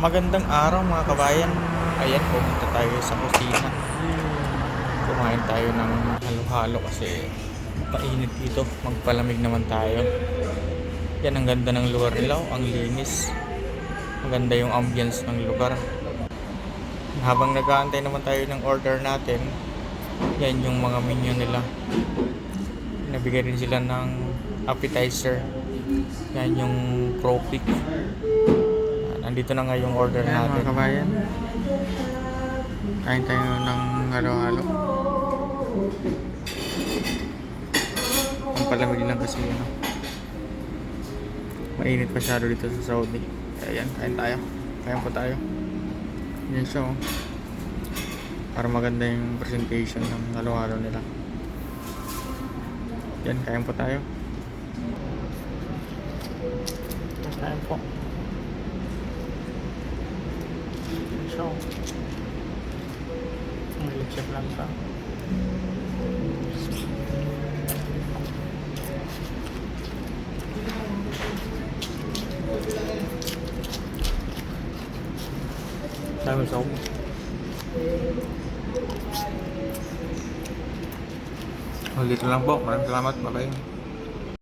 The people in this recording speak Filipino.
Magandang araw mga kabayan. Ayan, pumunta tayo sa kusina. Kumain tayo ng halo-halo kasi mainit dito. Magpalamig naman tayo. Yan, ang ganda ng lugar nila. Ang linis. Maganda yung ambience ng lugar. Habang nag-aantay naman tayo ng order natin, yan yung mga menu nila. Nabigay rin sila ng appetizer. Yan yung crawfish. Nandito na nga yung order natin. Mga kabayan, kain tayo ng halo-halo. Ang palamig lang kasi mainit masyado dito sa Saudi. Kaya yan, kain tayo. Kain po tayo. Yan siya para maganda yung presentation ng halo-halo nila. Yan, kain po tayo. Kain po. So, malitsip lang sa dami sa umo. Dito lang po. Maraming salamat. Bye-bye.